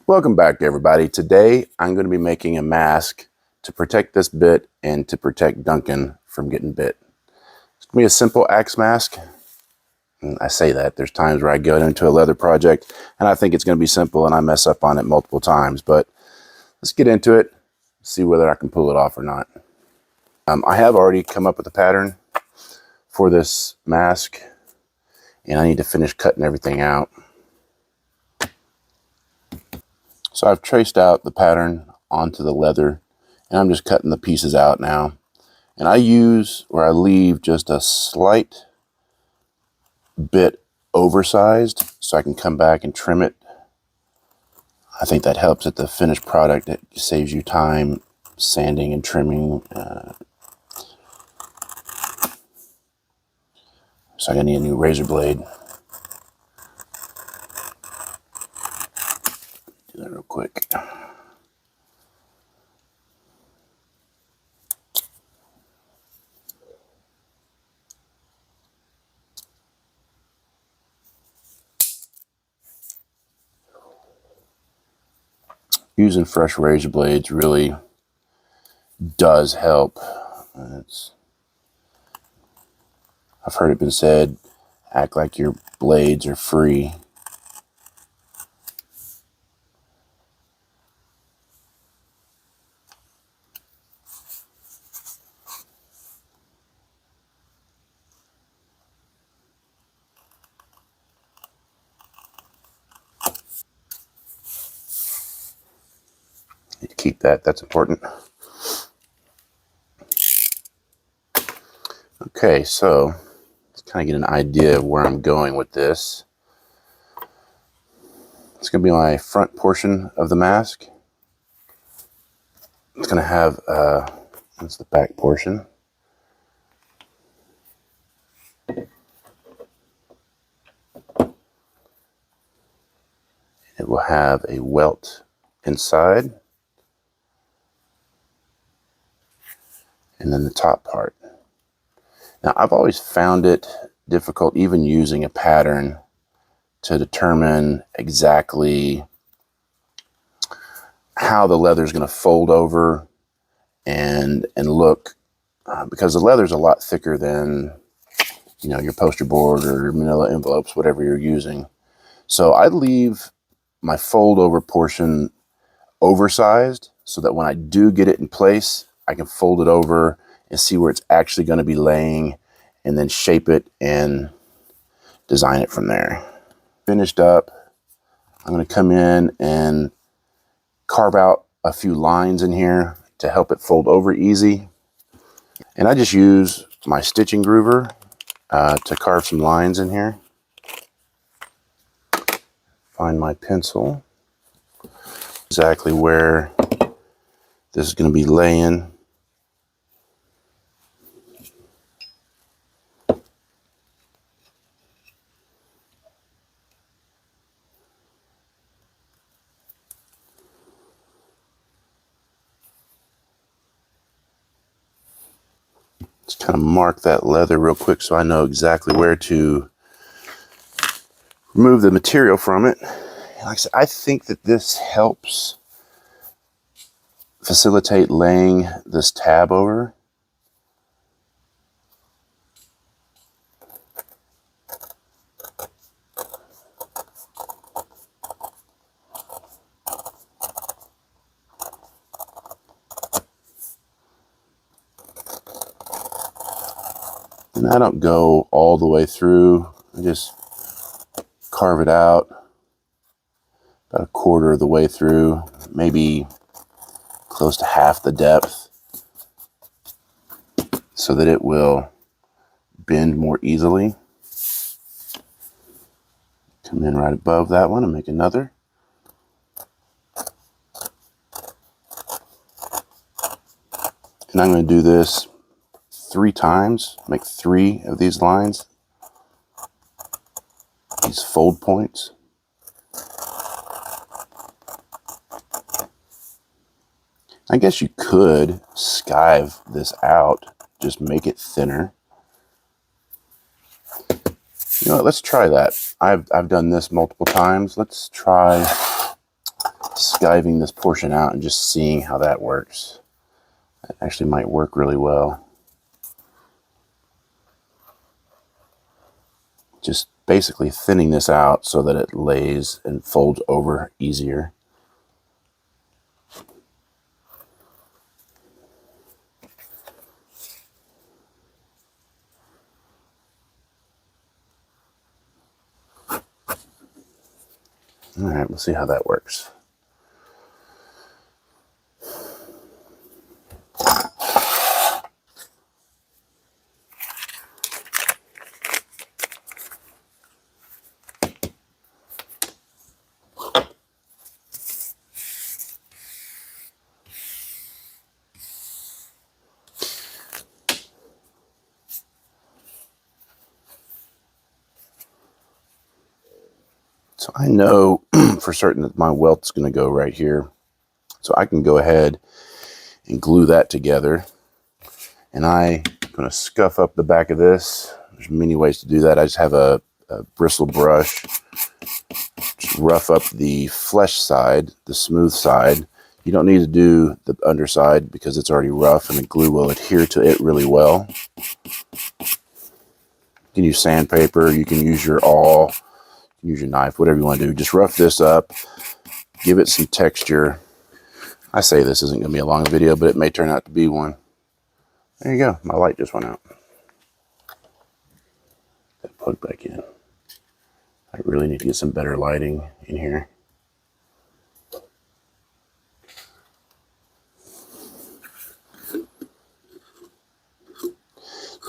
Welcome back, everybody. Today I'm going to be making a mask to protect this bit and to protect Duncan from getting bit. It's going to be a simple axe mask. And I say that there's times where I go into a leather project and I think it's going to be simple and I mess up on it multiple times, but let's get into it, see whether I can pull it off or not. I have already come up with a pattern for this mask and I need to finish cutting everything out. So I've traced out the pattern onto the leather and I'm just cutting the pieces out now. And I leave just a slight bit oversized so I can come back and trim it. I think that helps at the finished product. It saves you time sanding and trimming. So I need a new razor blade. Do that real quick. Using fresh razor blades really does help. I've heard it been said, act like your blades are free. Need to keep that, that's important. Okay, so let's kind of get an idea of where I'm going with this. It's going to be my front portion of the mask. It's going to have, that's the back portion. It will have a welt inside. And then the top part. Now, I've always found it difficult, even using a pattern, to determine exactly how the leather is going to fold over and look, because the leather is a lot thicker than, you know, your poster board or manila envelopes, whatever you're using. So I leave my fold over portion oversized so that when I do get it in place, I can fold it over and see where it's actually going to be laying and then shape it and design it from there. Finished up, I'm going to come in and carve out a few lines in here to help it fold over easy. And I just use my stitching groover to carve some lines in here. Find my pencil, exactly where this is going to be laying. Just kind of mark that leather real quick so I know exactly where to remove the material from it. Like I said, I think that this helps facilitate laying this tab over. And I don't go all the way through. I just carve it out about a quarter of the way through, maybe close to half the depth, so that it will bend more easily. Come in right above that one and make another. And I'm going to do this 3 times, make 3 of these lines, these fold points. I guess you could skive this out, just make it thinner. You know what, let's try that. I've done this multiple times. Let's try skiving this portion out and just seeing how that works. That actually might work really well. Just basically thinning this out so that it lays and folds over easier. All right, we'll see how that works. So I know for certain that my welt's going to go right here. So I can go ahead and glue that together. And I'm going to scuff up the back of this. There's many ways to do that. I just have a bristle brush. Just rough up the flesh side, the smooth side. You don't need to do the underside because it's already rough and the glue will adhere to it really well. You can use sandpaper, you can use your awl, you can use your knife, whatever you want to do. Just rough this up, give it some texture. I say this isn't going to be a long video, but it may turn out to be one. There you go. My light just went out. That plug back in. I really need to get some better lighting in here.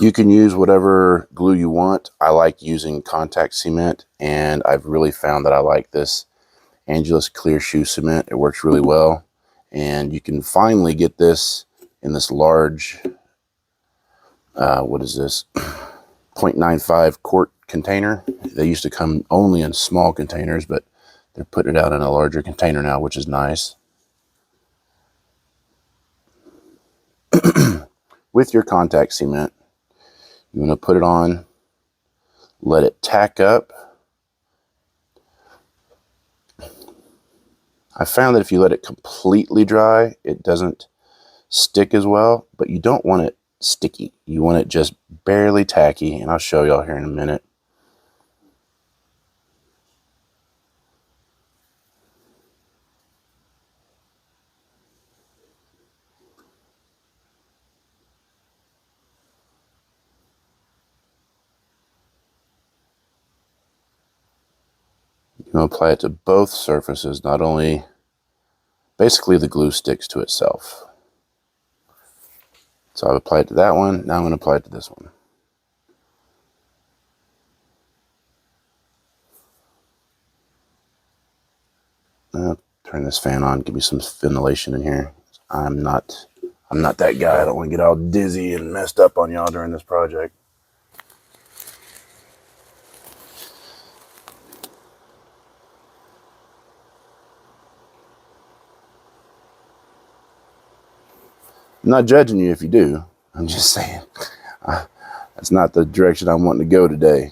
You can use whatever glue you want. I like using contact cement, and I've really found that I like this Angelus Clear Shoe Cement. It works really well, and you can finally get this in this large, what is this, 0.95 quart container. They used to come only in small containers, but they're putting it out in a larger container now, which is nice. With your contact cement, you want to put it on, let it tack up. I found that if you let it completely dry, it doesn't stick as well, but you don't want it sticky. You want it just barely tacky, and I'll show y'all here in a minute. You want to apply it to both surfaces, not only, basically the glue sticks to itself. So I've applied it to that one, now I'm going to apply it to this one. I'll turn this fan on, give me some ventilation in here. I'm not that guy. I don't want to get all dizzy and messed up on y'all during this project. I'm not judging you if you do. I'm just saying that's not the direction I'm wanting to go today,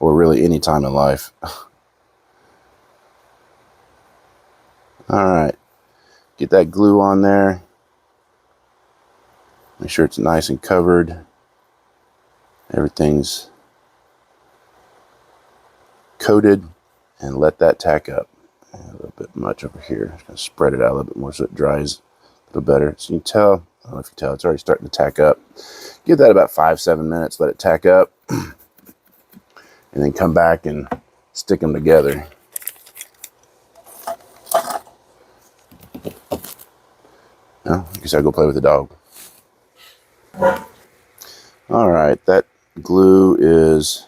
or really any time in life. All right, get that glue on there. Make sure it's nice and covered. Everything's coated, and let that tack up. A little bit much over here. Just gonna spread it out a little bit more so it dries a little better. So you can tell, I don't know if you can tell, it's already starting to tack up. Give that about 5-7 minutes, let it tack up, and then come back and stick them together. Well, I guess I'll go play with the dog. All right, that glue is,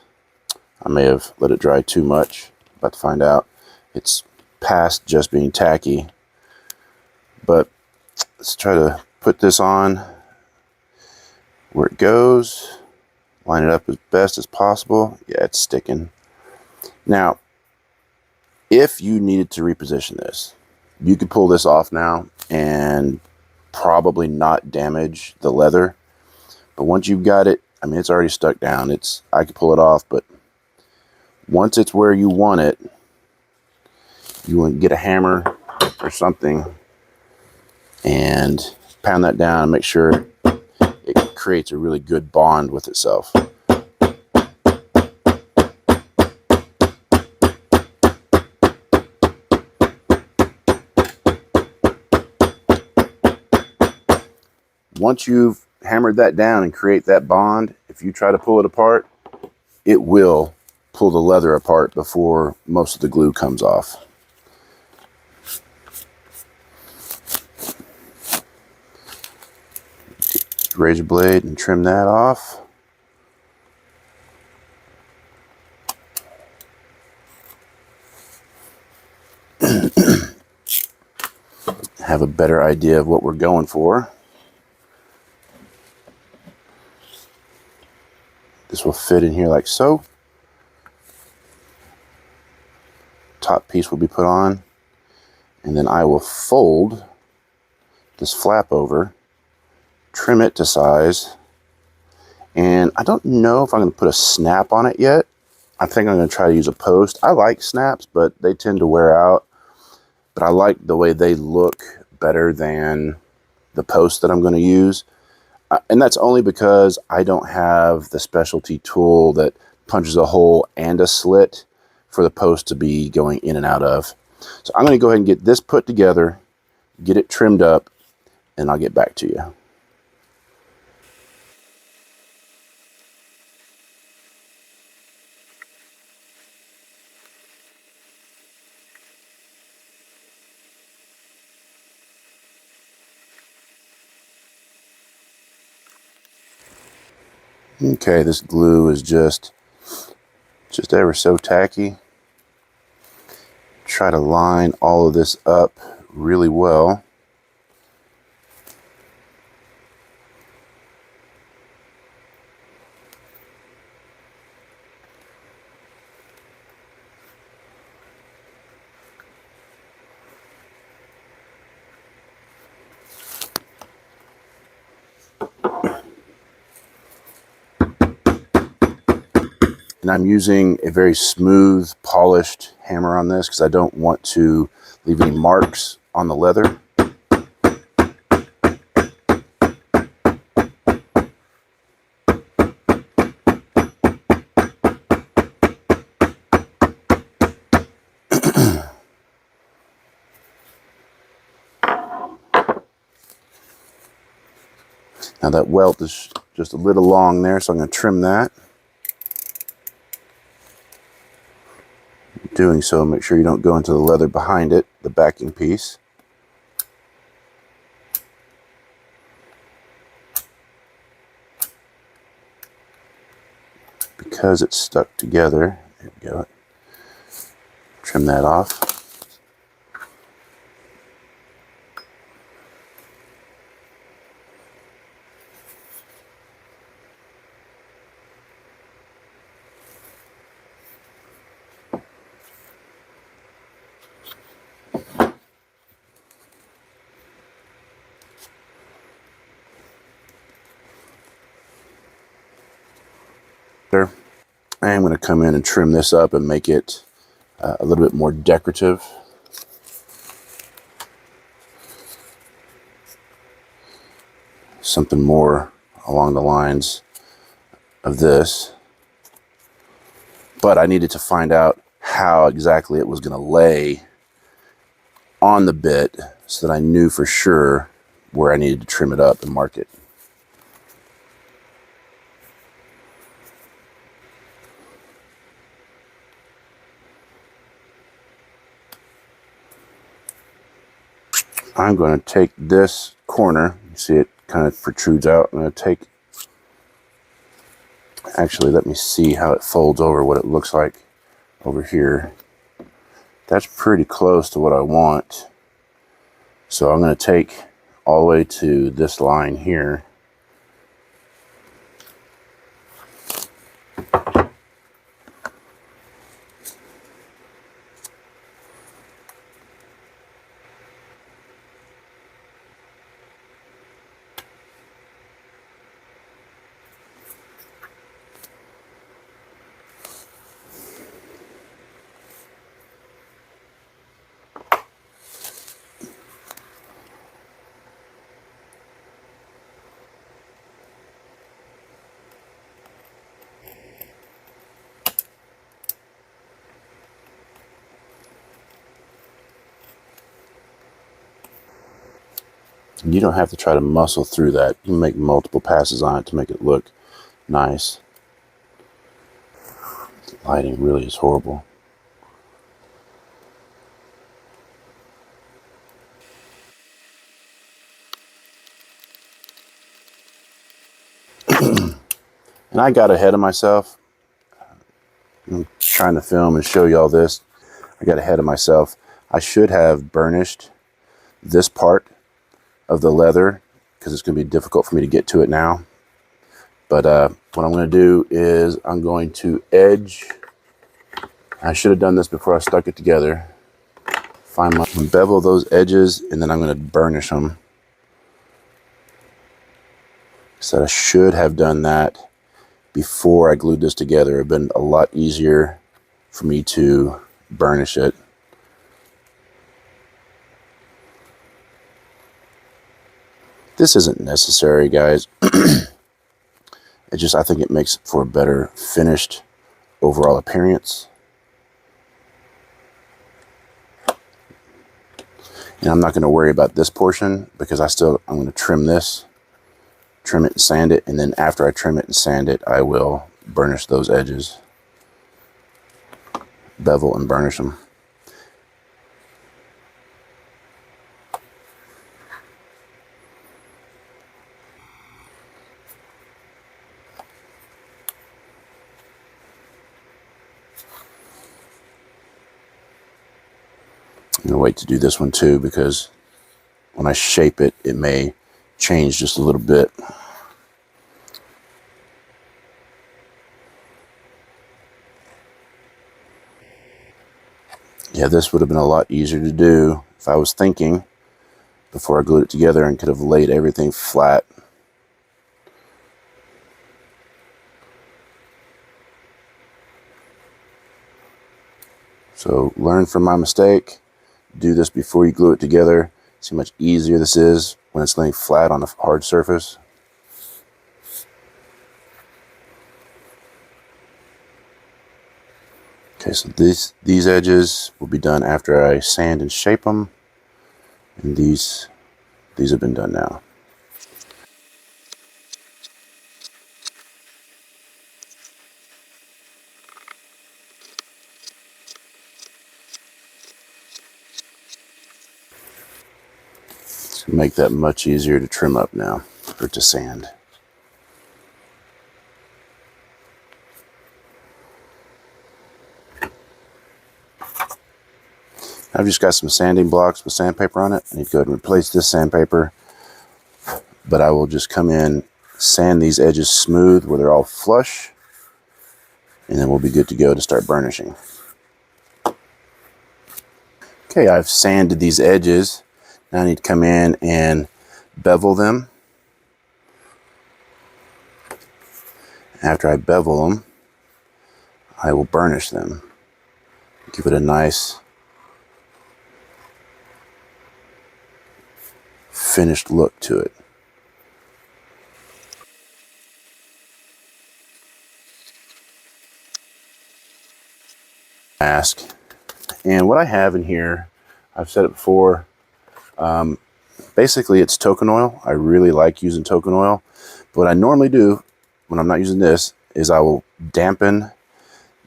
I may have let it dry too much. About to find out. It's past just being tacky. But let's try to put this on where it goes. Line it up as best as possible. Yeah, it's sticking. Now, if you needed to reposition this, you could pull this off now and probably not damage the leather. But once you've got it, I mean, it's already stuck down. I could pull it off, but once it's where you want it, you want to get a hammer or something and pound that down and make sure it creates a really good bond with itself. Once you've hammered that down and create that bond, if you try to pull it apart, it will pull the leather apart before most of the glue comes off. Razor blade and trim that off. Have a better idea of what we're going for. This will fit in here like so. Top piece will be put on, and then I will fold this flap over, trim it to size, and I don't know if I'm going to put a snap on it yet. I think I'm going to try to use a post. I like snaps, but they tend to wear out. But I like the way they look better than the post that I'm going to use. And that's only because I don't have the specialty tool that punches a hole and a slit for the post to be going in and out of. So I'm going to go ahead and get this put together, get it trimmed up, and I'll get back to you. Okay, this glue is just ever so tacky. Try to line all of this up really well. And I'm using a very smooth, polished hammer on this because I don't want to leave any marks on the leather. Now that welt is just a little long there, so I'm going to trim that. Doing so, make sure you don't go into the leather behind it, the backing piece. Because it's stuck together, there we go. Trim that off. There. I am going to come in and trim this up and make it a little bit more decorative. Something more along the lines of this. But I needed to find out how exactly it was going to lay on the bit so that I knew for sure where I needed to trim it up and mark it. I'm going to take this corner, you see it kind of protrudes out. I'm going to take, actually let me see how it folds over, what it looks like over here. That's pretty close to what I want. So I'm going to take all the way to this line here. And you don't have to try to muscle through that. You can make multiple passes on it to make it look nice. Lighting really is horrible. And I got ahead of myself. I'm trying to film and show you all this. I got ahead of myself. I should have burnished this part of the leather because it's going to be difficult for me to get to it now. But what I'm going to do is I'm going to edge. I should have done this before I stuck it together. Bevel those edges, and then I'm going to burnish them. So I should have done that before I glued this together. It would have been a lot easier for me to burnish it. This isn't necessary, guys. I think it makes for a better finished overall appearance. And I'm not going to worry about this portion because I'm going to trim this, trim it and sand it, and then after I trim it and sand it, I will burnish those edges. Bevel and burnish them. I'm going to wait to do this one too because when I shape it, it may change just a little bit. Yeah, this would have been a lot easier to do if I was thinking before I glued it together and could have laid everything flat. So learn from my mistake. Do this before you glue it together. See how much easier this is when it's laying flat on a hard surface. Okay, so these edges will be done after I sand and shape them, and these have been done now. To make that much easier to trim up now, or to sand. I've just got some sanding blocks with sandpaper on it. I need to go ahead and replace this sandpaper, but I will just come in, sand these edges smooth where they're all flush, and then we'll be good to go to start burnishing. Okay, I've sanded these edges. Now I need to come in and bevel them. After I bevel them, I will burnish them. Give it a nice finished look to it. Mask. And what I have in here, I've said it before, basically it's token oil. I really like using token oil. But what I normally do when I'm not using this is I will dampen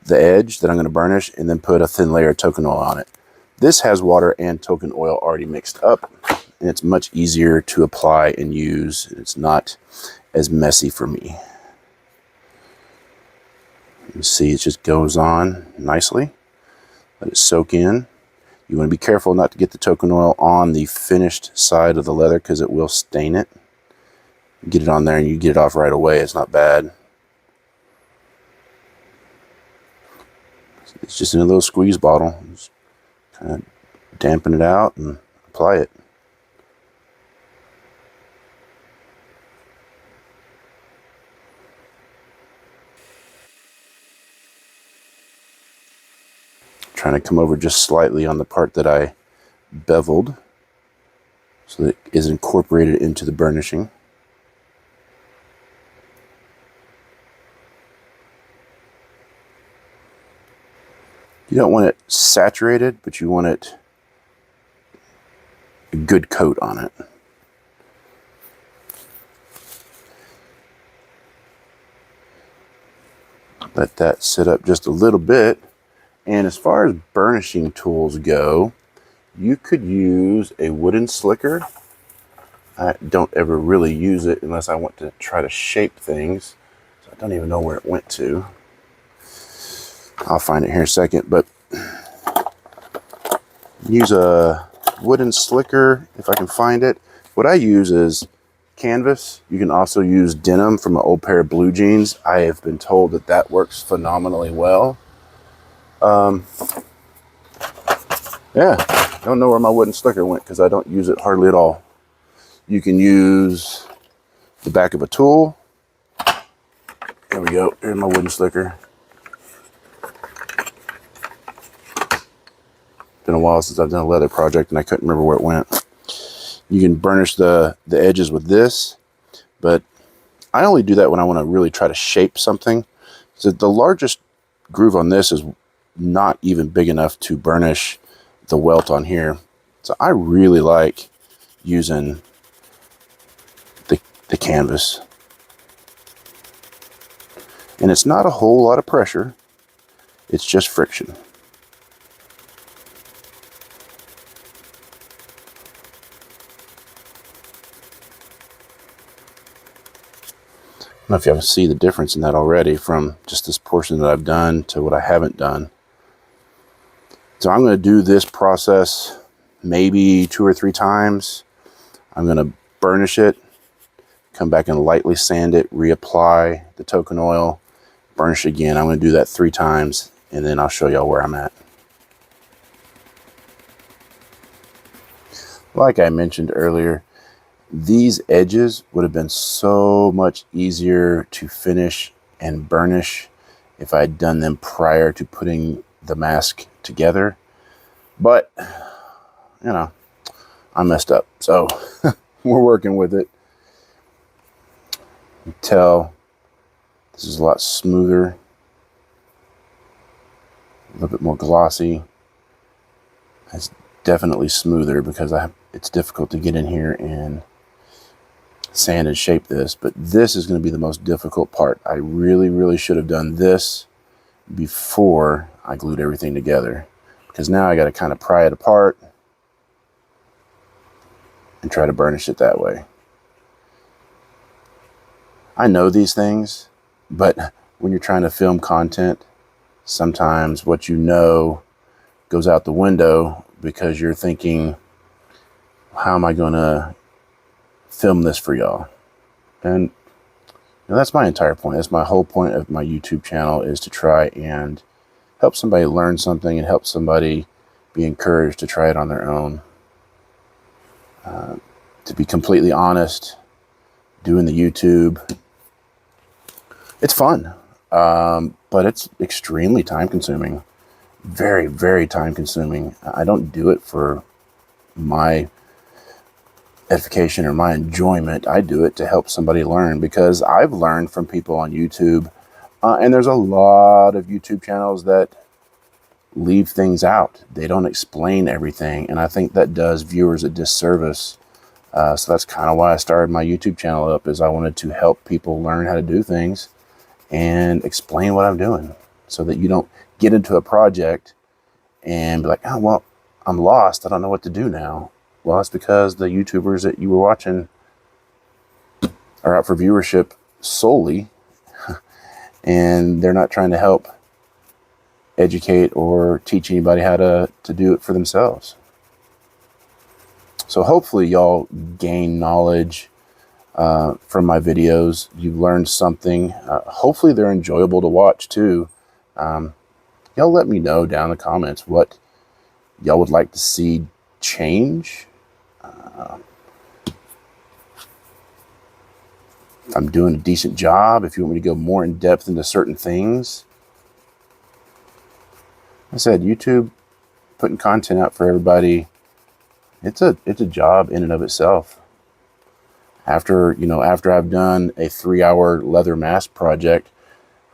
the edge that I'm going to burnish and then put a thin layer of token oil on it. This has water and token oil already mixed up, and it's much easier to apply and use. It's not as messy for me. You see, it just goes on nicely. Let it soak in. You want to be careful not to get the token oil on the finished side of the leather because it will stain it. Get it on there and you get it off right away. It's not bad. It's just in a little squeeze bottle. Just kind of dampen it out and apply it. Trying to come over just slightly on the part that I beveled so that it is incorporated into the burnishing. You don't want it saturated, but you want it a good coat on it. Let that sit up just a little bit. And as far as burnishing tools go, you could use a wooden slicker. I don't ever really use it unless I want to try to shape things. So I don't even know where it went to. I'll find it here in a second, but use a wooden slicker if I can find it. What I use is canvas. You can also use denim from an old pair of blue jeans. I have been told that that works phenomenally well. Yeah, I don't know where my wooden slicker went because I don't use it hardly at all. You can use the back of a tool. There we go. Here's my wooden slicker. Been a while since I've done a leather project and I couldn't remember where it went. You can burnish the edges with this, but I only do that when I want to really try to shape something. So the largest groove on this is not even big enough to burnish the welt on here. So I really like using the canvas. And it's not a whole lot of pressure. It's just friction. I don't know if you see the difference in that already from just this portion that I've done to what I haven't done. So I'm going to do this process maybe 2 or 3 times. I'm going to burnish it, come back and lightly sand it, reapply the token oil, burnish again. I'm going to do that 3 times and then I'll show y'all where I'm at. Like I mentioned earlier, these edges would have been so much easier to finish and burnish if I had done them prior to putting the mask together. But, you know, I messed up. So we're working with it. You can tell this is a lot smoother, a little bit more glossy. It's definitely smoother because it's difficult to get in here and sand and shape this, but this is going to be the most difficult part. I really should have done this before I glued everything together, because now I got to kind of pry it apart and try to burnish it that way. I know these things, but when you're trying to film content, sometimes what you know goes out the window because you're thinking, how am I going to film this for y'all? And that's my entire point. That's my whole point of my YouTube channel, is to try and help somebody learn something and help somebody be encouraged to try it on their own. To be completely honest, doing the YouTube, it's fun, but it's extremely time consuming. Very time consuming. I don't do it for my edification or my enjoyment. I do it to help somebody learn, because I've learned from people on YouTube, and there's a lot of YouTube channels that leave things out. They don't explain everything, and I think that does viewers a disservice. So that's kind of why I started my YouTube channel up, is I wanted to help people learn how to do things and explain what I'm doing, so that you don't get into a project and be like, oh, well, I'm lost. I don't know what to do now. Well, that's because the YouTubers that you were watching are out for viewership solely, and they're not trying to help educate or teach anybody how to do it for themselves. So hopefully y'all gain knowledge from my videos. You've learned something. Hopefully they're enjoyable to watch too. Y'all let me know down in the comments what y'all would like to see change. If I'm doing a decent job, if you want me to go more in depth into certain things. Like I said, YouTube, putting content out for everybody, it's a job in and of itself. After I've done a 3-hour leather mask project,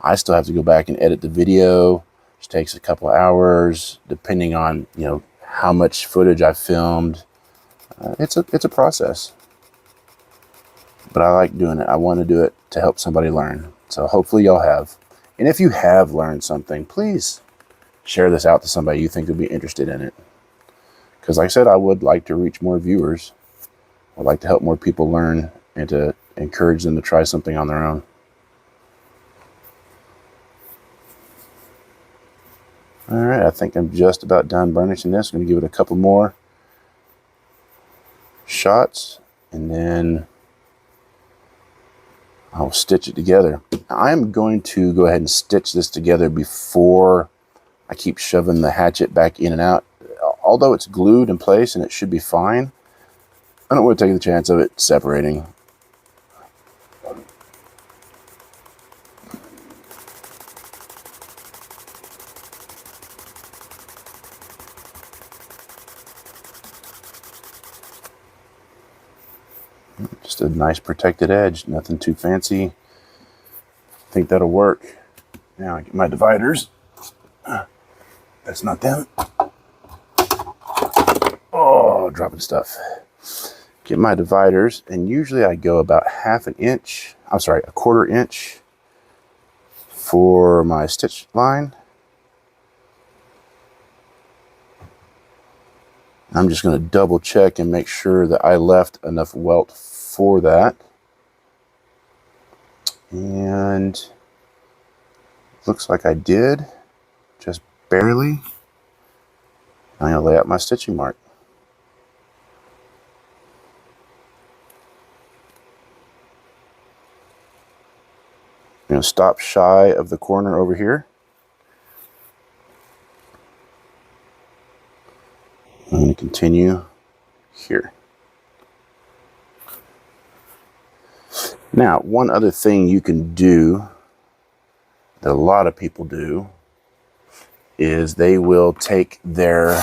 I still have to go back and edit the video, which takes a couple of hours, depending on how much footage I've filmed. It's a process, but I like doing it. I want to do it to help somebody learn. So hopefully y'all have And if you have learned something, please share this out to somebody you think would be interested in it. Because like I said, I would like to reach more viewers. I'd like to help more people learn and to encourage them to try something on their own. All right, I think I'm just about done burnishing this. I'm going to give it a couple more shots, and then I'll stitch it together. I'm going to go ahead and stitch this together before I keep shoving the hatchet back in and out. Although it's glued in place and it should be fine, I don't want to take the chance of it separating. Just a nice protected edge, nothing too fancy. I think that'll work. Now I get my dividers. That's not them. Oh, dropping stuff. Get my dividers, and usually I go about a quarter inch for my stitch line. I'm just going to double check and make sure that I left enough welt for that. And looks like I did, just barely. I'm going to lay out my stitching mark. I'm going to stop shy of the corner over here. I'm going to continue here. Now, one other thing you can do that a lot of people do is they will take their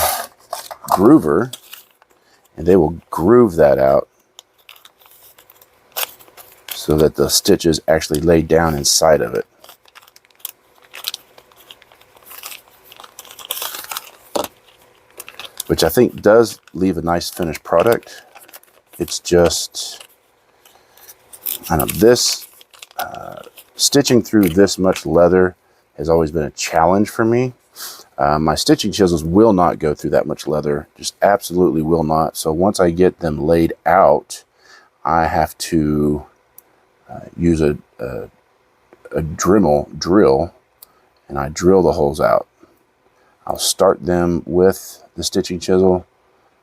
groover and they will groove that out so that the stitches actually lay down inside of it. Which I think does leave a nice finished product. It's just, I don't know, this stitching through this much leather has always been a challenge for me. My stitching chisels will not go through that much leather, just absolutely will not. So once I get them laid out, I have to use a Dremel drill, and I drill the holes out. I'll start them with the stitching chisel,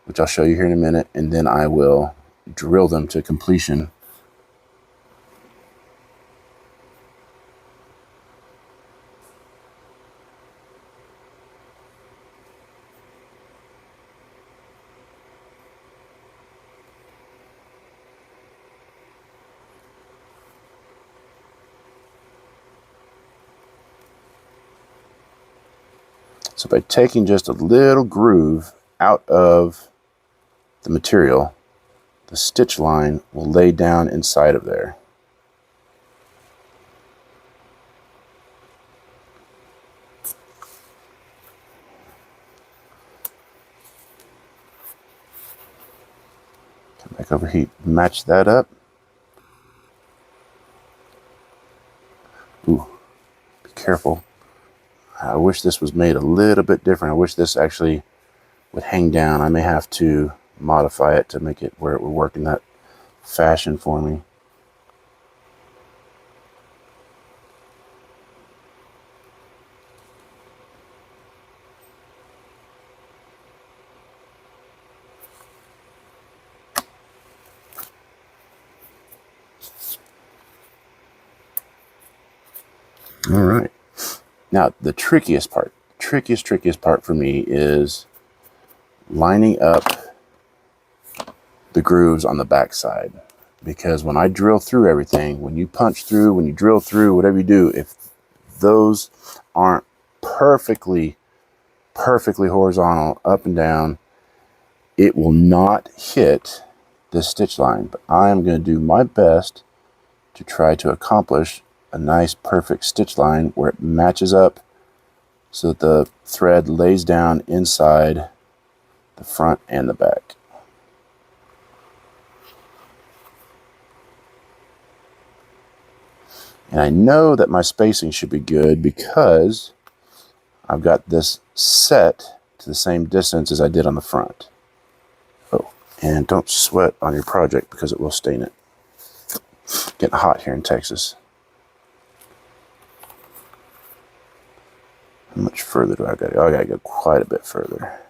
which I'll show you here in a minute, and then I will drill them to completion. So by taking just a little groove out of the material, the stitch line will lay down inside of there. Come back over here, match that up. Ooh, be careful. I wish this was made a little bit different. I wish this actually would hang down. I may have to modify it to make it where it would work in that fashion for me. All right. Now, the trickiest part for me is lining up the grooves on the back side. Because when I drill through everything, when you punch through, when you drill through, whatever you do, if those aren't perfectly horizontal, up and down, it will not hit this stitch line. But I am going to do my best to try to accomplish a nice perfect stitch line where it matches up so that the thread lays down inside the front and the back. And I know that my spacing should be good because I've got this set to the same distance as I did on the front. Oh, and don't sweat on your project because it will stain it. Getting hot here in Texas. How much further do I got to go? Oh, I got to go quite a bit further.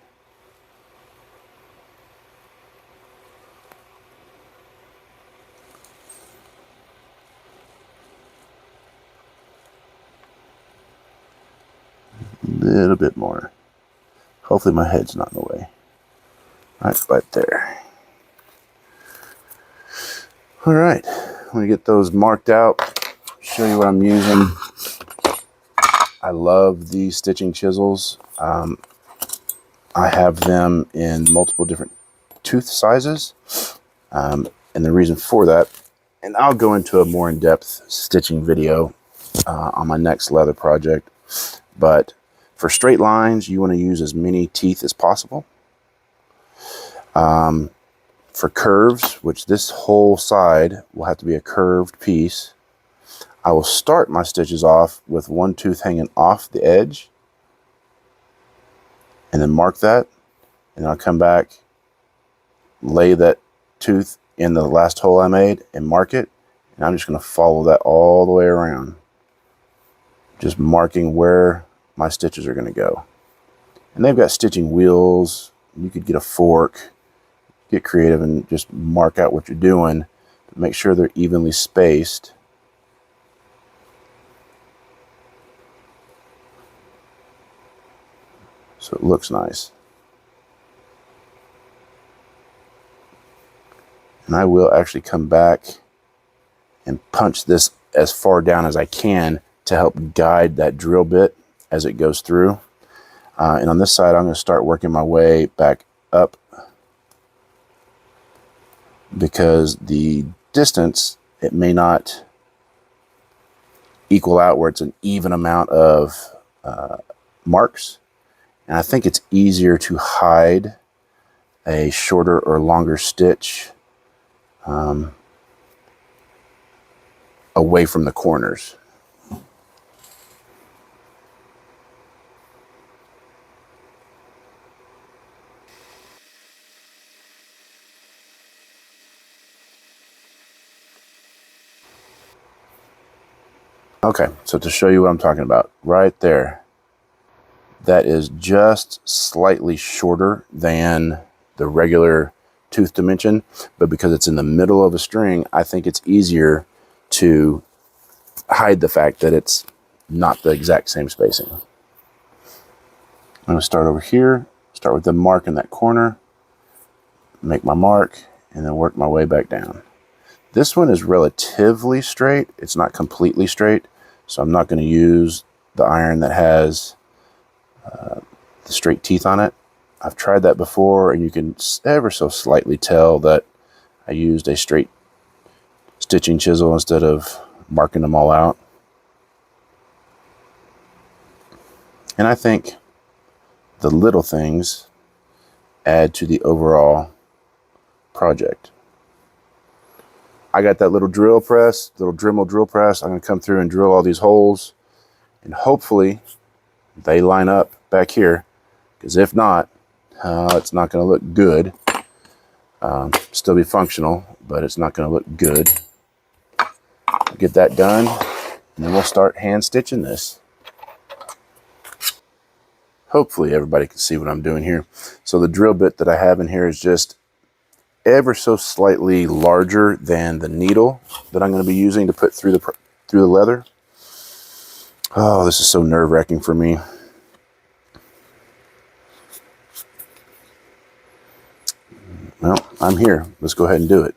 A little bit more. Hopefully my head's not in the way. Right there. All right, I'm gonna get those marked out, show you what I'm using. I love these stitching chisels. I have them in multiple different tooth sizes. And the reason for that, and I'll go into a more in-depth stitching video on my next leather project, but for straight lines, you want to use as many teeth as possible. For curves, which this whole side will have to be a curved piece, I will start my stitches off with one tooth hanging off the edge, and then mark that, and I'll come back, lay that tooth in the last hole I made, and mark it, and I'm just going to follow that all the way around, just marking where my stitches are going to go. And they've got stitching wheels. You could get a fork, get creative, and just mark out what you're doing, but make sure they're evenly spaced. So it looks nice. And I will actually come back and punch this as far down as I can to help guide that drill bit as it goes through. And on this side, I'm going to start working my way back up, because the distance, it may not equal out where it's an even amount of marks. And I think it's easier to hide a shorter or longer stitch away from the corners. Okay, so to show you what I'm talking about, right there, that is just slightly shorter than the regular tooth dimension, but because it's in the middle of a string, I think it's easier to hide the fact that it's not the exact same spacing. I'm going to start over here, start with the mark in that corner, make my mark, and then work my way back down. This one is relatively straight. It's not completely straight, so I'm not going to use the iron that has the straight teeth on it. I've tried that before, and you can ever so slightly tell that I used a straight stitching chisel instead of marking them all out. And I think the little things add to the overall project. I got that little drill press, little Dremel drill press. I'm going to come through and drill all these holes, and hopefully they line up back here, because if not, it's not going to look good. Still be functional, but it's not going to look good. Get that done, and then we'll start hand stitching this. Hopefully everybody can see what I'm doing here. So the drill bit that I have in here is just ever so slightly larger than the needle that I'm going to be using to put through the leather. Oh, this is so nerve-wracking for me. Well, I'm here. Let's go ahead and do it.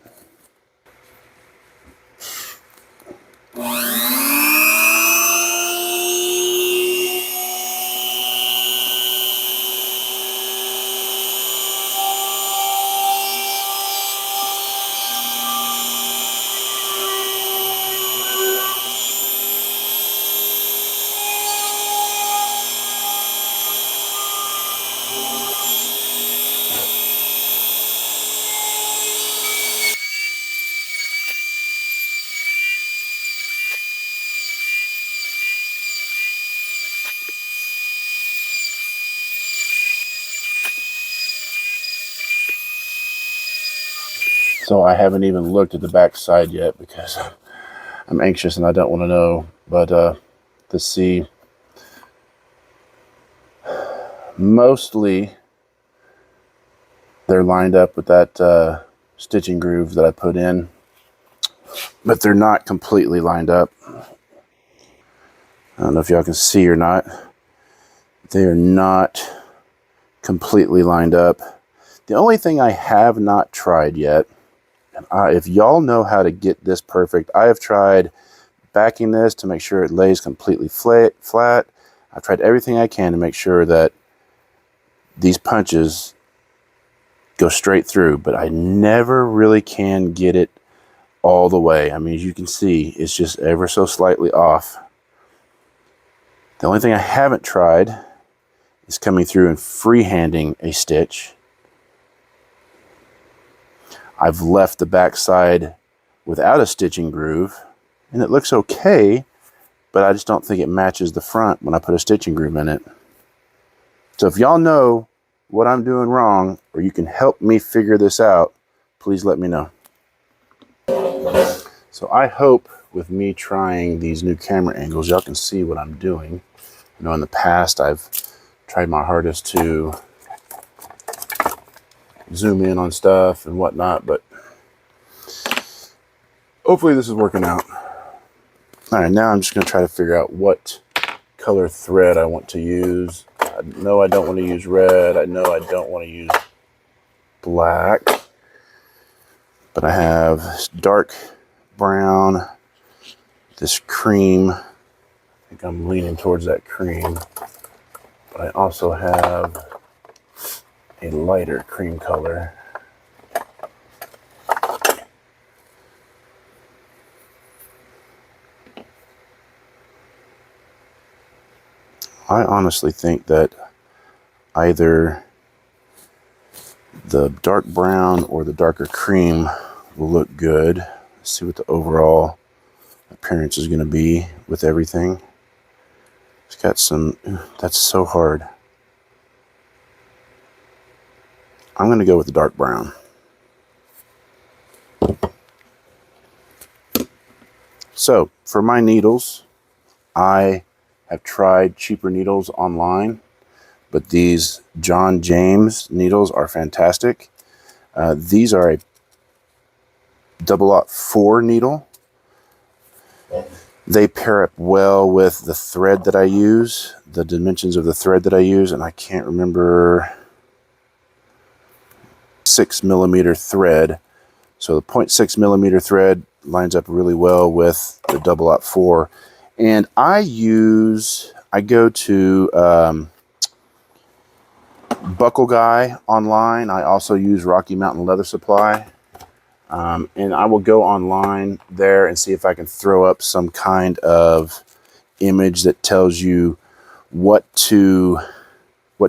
So I haven't even looked at the back side yet because I'm anxious and I don't want to know. But let's see. Mostly they're lined up with that stitching groove that I put in, but they're not completely lined up. I don't know if y'all can see or not. They are not completely lined up. The only thing I have not tried yet, and if y'all know how to get this perfect, I have tried backing this to make sure it lays completely flat. I've tried everything I can to make sure that these punches go straight through, but I never really can get it all the way. I mean, as you can see, it's just ever so slightly off. The only thing I haven't tried is coming through and freehanding a stitch. I've left the back side without a stitching groove, and it looks okay, but I just don't think it matches the front when I put a stitching groove in it. So if y'all know what I'm doing wrong, or you can help me figure this out, please let me know. So I hope with me trying these new camera angles, y'all can see what I'm doing. You know, in the past, I've tried my hardest to zoom in on stuff and whatnot, but hopefully this is working out. All right, now I'm just gonna try to figure out what color thread I want to use. I know I don't want to use red. I know I don't want to use black, but I have dark brown, this cream. I think I'm leaning towards that cream, but I also have a lighter cream color. I honestly think that either the dark brown or the darker cream will look good. Let's see what the overall appearance is going to be with everything. It's got some, that's so hard. I'm going to go with the dark brown. So for my needles, I have tried cheaper needles online, but these John James needles are fantastic. These are a 004 needle. They pair up well with the thread that I use, the dimensions of the thread that I use, and I can't remember, 6mm thread. So the 0.6 millimeter thread lines up really well with the 004. And I go to Buckle Guy online. I also use Rocky Mountain Leather Supply. And I will go online there and see if I can throw up some kind of image that tells you what to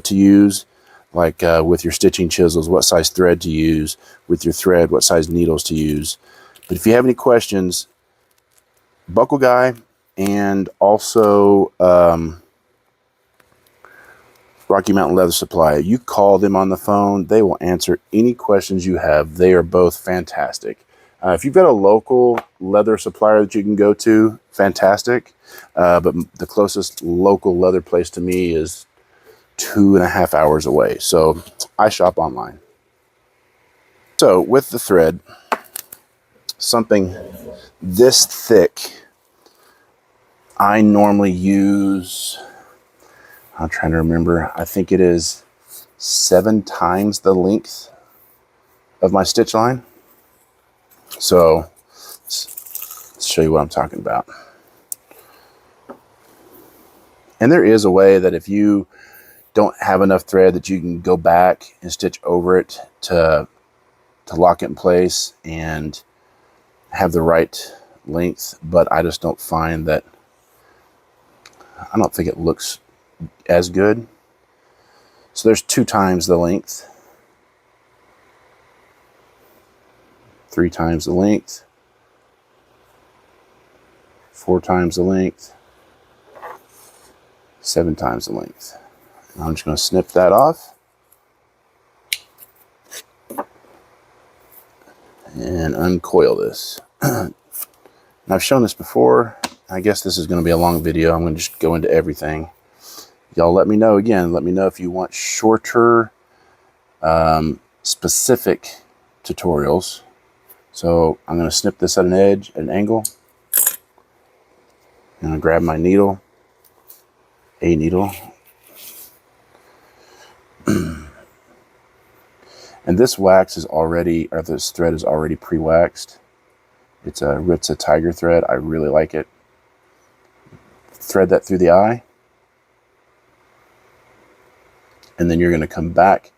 use, like with your stitching chisels, what size thread to use, with your thread, what size needles to use. But if you have any questions, Buckle Guy and also Rocky Mountain Leather Supply. You call them on the phone, they will answer any questions you have. They are both fantastic. If you've got a local leather supplier that you can go to, fantastic. But the closest local leather place to me is 2.5 hours away. So I shop online. So with the thread, something this thick, I normally use, I'm trying to remember, I think it is 7 times the length of my stitch line. So let's show you what I'm talking about. And there is a way that if you don't have enough thread that you can go back and stitch over it to lock it in place and have the right length, but I just don't find that, I don't think it looks as good. So there's 2 times the length, 3 times the length, 4 times the length, 7 times the length. And I'm just going to snip that off. and uncoil this. And I've shown this before. I guess this is going to be a long video. I'm going to just go into everything. Y'all let me know again. Let me know if you want shorter, specific tutorials. So I'm going to snip this at an edge, at an angle. I'm going to grab my needle, a needle. And this wax is already, or this thread is already pre-waxed. It's a Ritza tiger thread. I really like it. Thread that through the eye. And then you're going to come back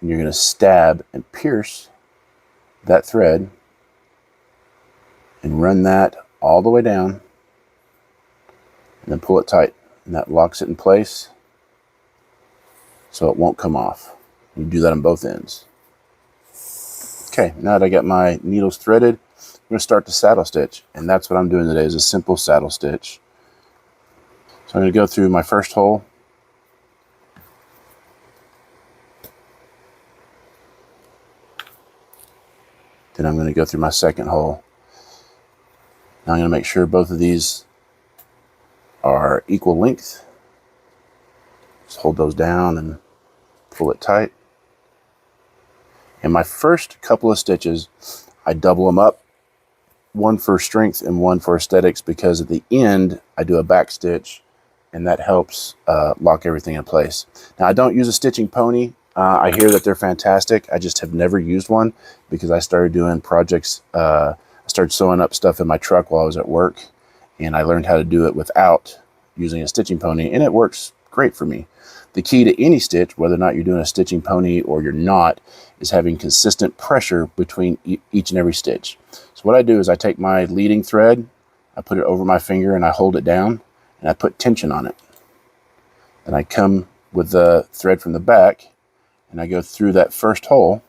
and you're going to stab and pierce that thread and run that all the way down and then pull it tight. And that locks it in place so it won't come off. You do that on both ends. Okay, now that I got my needles threaded, I'm going to start the saddle stitch. And that's what I'm doing today, is a simple saddle stitch. So I'm going to go through my first hole. Then I'm going to go through my second hole. Now I'm going to make sure both of these are equal length. Just hold those down and pull it tight. And my first couple of stitches, I double them up, one for strength and one for aesthetics, because at the end I do a back stitch and that helps lock everything in place. Now I don't use a stitching pony. I hear that they're fantastic. I just have never used one because I started doing projects. I started sewing up stuff in my truck while I was at work, and I learned how to do it without using a stitching pony, and it works great for me. The key to any stitch, whether or not you're doing a stitching pony or you're not, is having consistent pressure between each and every stitch. So what I do is I take my leading thread, I put it over my finger and I hold it down and I put tension on it. Then I come with the thread from the back and I go through that first hole,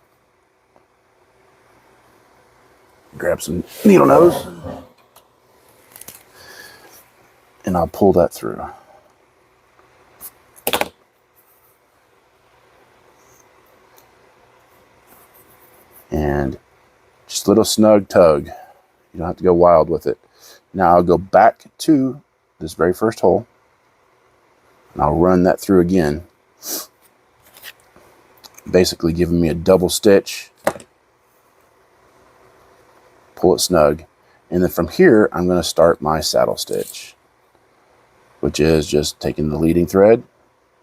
grab some needle nose, and I'll pull that through. And just a little snug tug. You don't have to go wild with it. Now I'll go back to this very first hole and I'll run that through again, basically giving me a double stitch. Pull it snug, and then from here I'm going to start my saddle stitch, which is just taking the leading thread,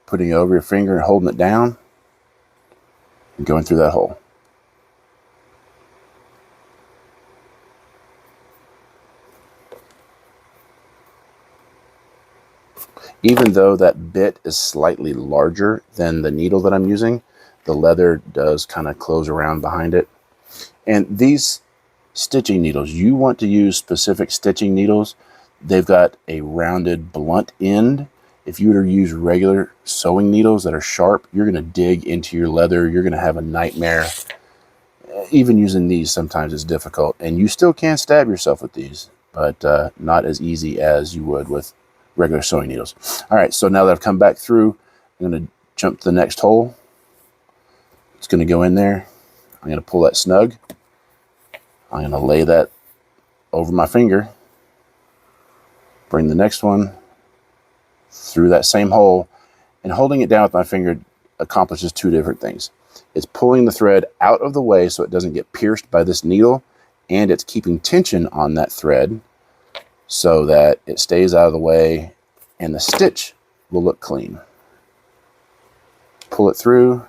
putting it over your finger and holding it down and going through that hole. Even though that bit is slightly larger than the needle that I'm using, the leather does kind of close around behind it. And these stitching needles, you want to use specific stitching needles. They've got a rounded blunt end. If you were to use regular sewing needles that are sharp, you're going to dig into your leather. You're going to have a nightmare. Even using these sometimes is difficult, and you still can stab yourself with these, but not as easy as you would with regular sewing needles. All right, so now that I've come back through, I'm going to jump to the next hole. It's going to go in there. I'm going to pull that snug. I'm going to lay that over my finger. Bring the next one through that same hole, and holding it down with my finger accomplishes two different things. It's pulling the thread out of the way so it doesn't get pierced by this needle, and it's keeping tension on that thread so that it stays out of the way and the stitch will look clean. Pull it through,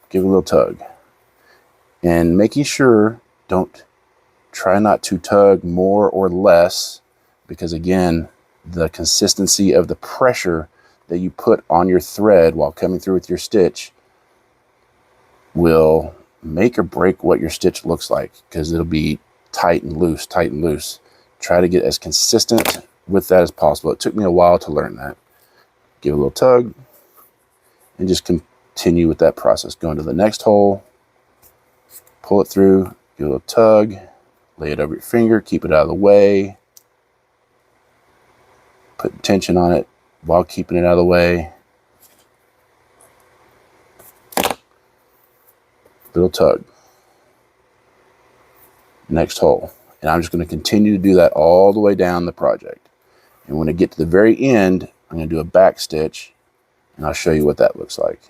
give it a little tug, and making sure try not to tug more or less, because again, the consistency of the pressure that you put on your thread while coming through with your stitch will make or break what your stitch looks like, because it'll be tight and loose, tight and loose. Try to get as consistent with that as possible. It took me a while to learn that. Give a little tug and just continue with that process. Go into the next hole, pull it through, give a little tug, lay it over your finger, keep it out of the way, put tension on it while keeping it out of the way. Little tug. next hole. And I'm just going to continue to do that all the way down the project. And when I get to the very end, I'm going to do a back stitch, and I'll show you what that looks like.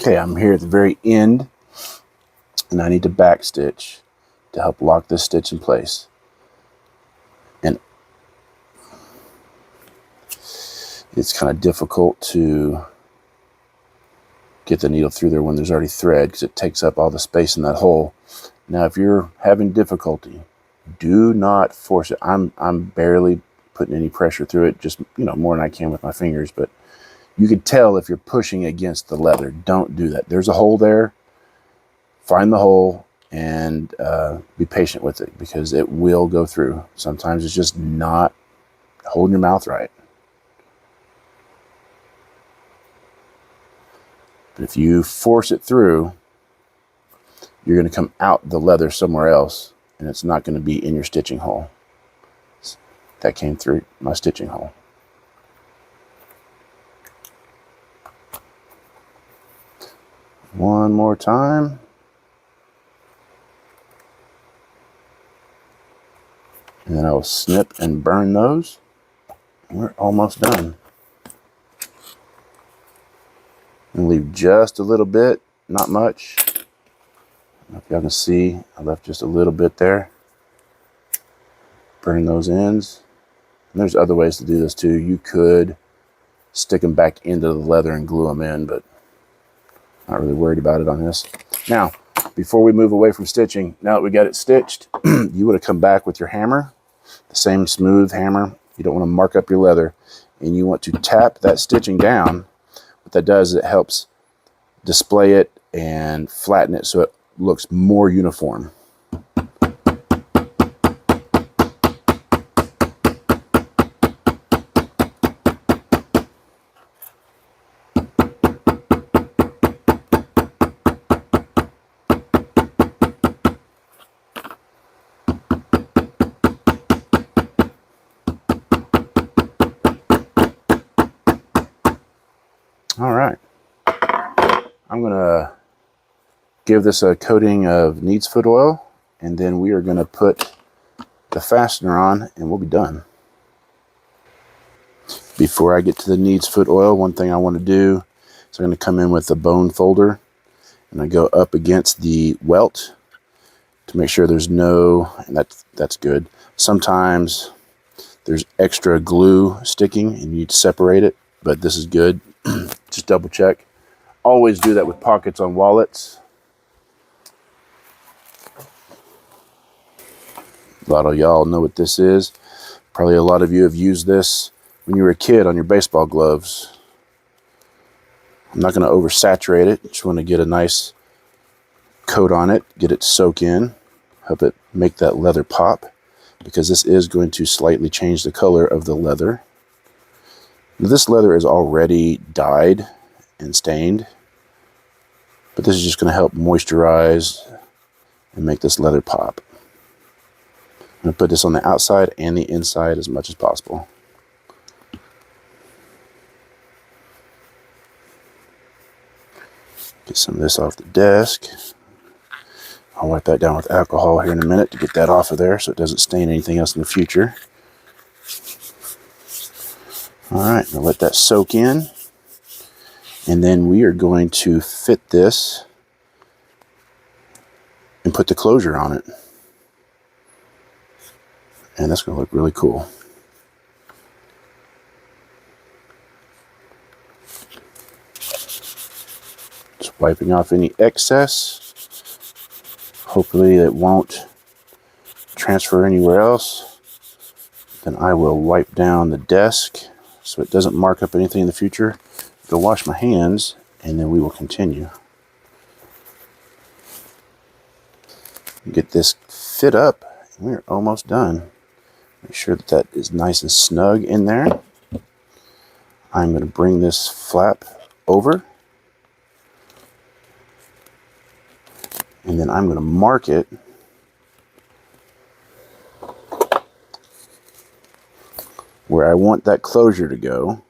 Okay, I'm here at the very end, and I need to back stitch to help lock this stitch in place. And it's kind of difficult to get the needle through there when there's already thread, because it takes up all the space in that hole. Now, if you're having difficulty, do not force it. I'm barely putting any pressure through it, just, you know, more than I can with my fingers, but you could tell if you're pushing against the leather. Don't do that. There's a hole there. Find the hole and be patient with it, because it will go through. Sometimes it's just not holding your mouth right. But if you force it through, you're going to come out the leather somewhere else, and it's not going to be in your stitching hole. That came through my stitching hole. One more time. And then I will snip and burn those. We're almost done. And leave just a little bit, not much. I don't know if y'all can see, I left just a little bit there. Burn those ends. And there's other ways to do this too. You could stick them back into the leather and glue them in, but not really worried about it on this. Now, before we move away from stitching, now that we got it stitched, you would have come back with your hammer, the same smooth hammer. You don't want to mark up your leather, and you want to tap that stitching down. What that does is it helps display it and flatten it so it looks more uniform. All right, I'm gonna give this a coating of neat's foot oil, and then we are gonna put the fastener on and we'll be done. Before I get to the neat's foot oil, one thing I want to do is I'm going to come in with a bone folder, and I go up against the welt to make sure there's no, and that's good. Sometimes there's extra glue sticking and you need to separate it, but this is good. Just double check. Always do that with pockets on wallets. A lot of y'all know what this is. Probably a lot of you have used this when you were a kid on your baseball gloves. I'm not going to oversaturate it. Just want to get a nice coat on it, get it soak in, help it make that leather pop, because this is going to slightly change the color of the leather. Now, this leather is already dyed and stained, but this is just going to help moisturize and make this leather pop. I'm going to put this on the outside and the inside as much as possible. Get some of this off the desk. I'll wipe that down with alcohol here in a minute to get that off of there so it doesn't stain anything else in the future. All right, now let that soak in. And then we are going to fit this and put the closure on it. And that's going to look really cool. Just wiping off any excess. Hopefully it won't transfer anywhere else. Then I will wipe down the desk so it doesn't mark up anything in the future. Go wash my hands, and then we will continue. Get this fit up, and we're almost done. Make sure that that is nice and snug in there. I'm going to bring this flap over, and then I'm going to mark it where I want that closure to go.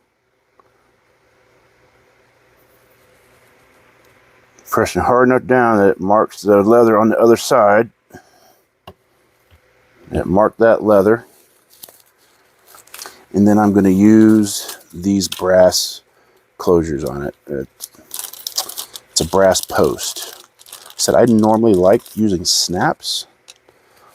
Pressing hard enough down that it marks the leather on the other side. It marked that leather. And then I'm going to use these brass closures on it. It's a brass post. I said I normally like using snaps.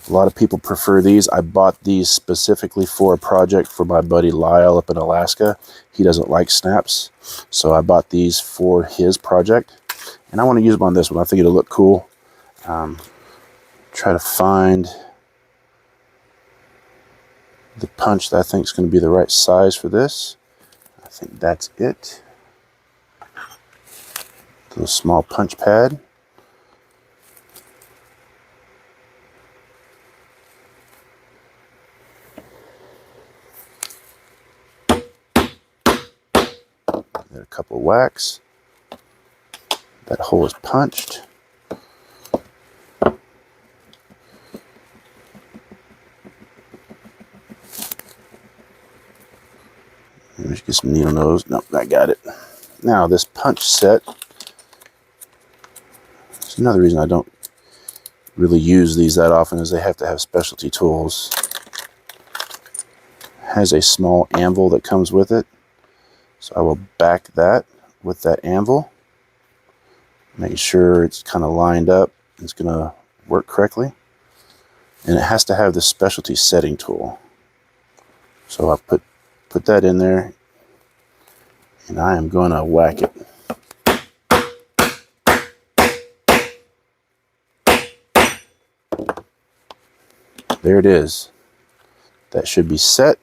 A lot of people prefer these. I bought these specifically for a project for my buddy Lyle up in Alaska. He doesn't like snaps, so I bought these for his project. And I want to use them on this one. I think it'll look cool. Try to find the punch that I think is going to be the right size for this. I think that's it. A little small punch pad. Get a couple of whacks. That hole is punched. Let's get some needle nose. Nope, I got it. Now this punch set. It's another reason I don't really use these that often is they have to have specialty tools. Has a small anvil that comes with it. So I will back that with that anvil. Make sure it's kind of lined up. It's going to work correctly. And it has to have the specialty setting tool. So I'll put that in there. And I am going to whack it. There it is. That should be set.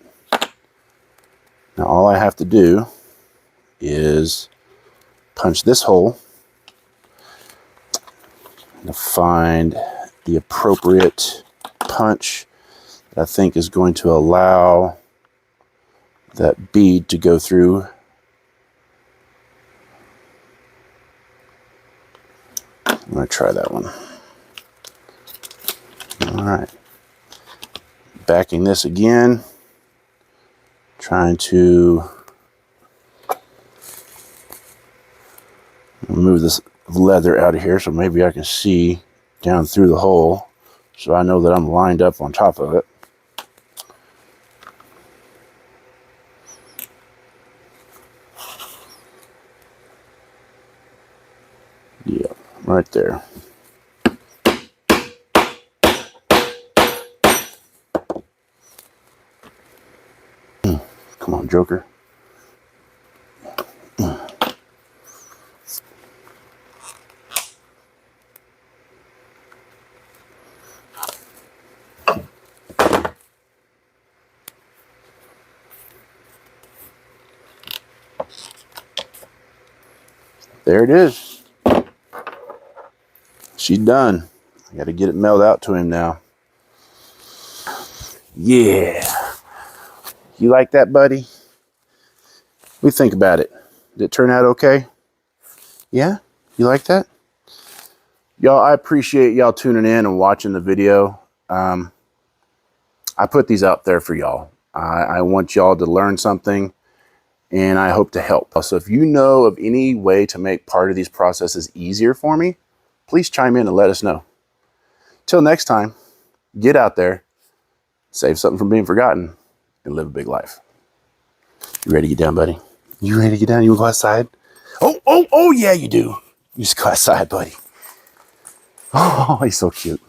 Now all I have to do is punch this hole to find the appropriate punch that I think is going to allow that bead to go through. I'm going to try that one. All right. Backing this again. Trying to move this leather out of here so maybe I can see down through the hole so I know that I'm lined up on top of it. Yeah, right there. Come on, Joker. There it is. She's done. I got to get it mailed out to him now. Yeah. You like that, buddy? What do you think about it? Did it turn out okay? Yeah? You like that? Y'all, I appreciate y'all tuning in and watching the video. I put these out there for y'all. I want y'all to learn something, and I hope to help. So if you know of any way to make part of these processes easier for me, please chime in and let us know. Till next time, get out there, save something from being forgotten, and live a big life. You ready to get down, buddy? You ready to get down? You want to go outside? Oh, yeah, you do. You just go outside, buddy. Oh, he's so cute.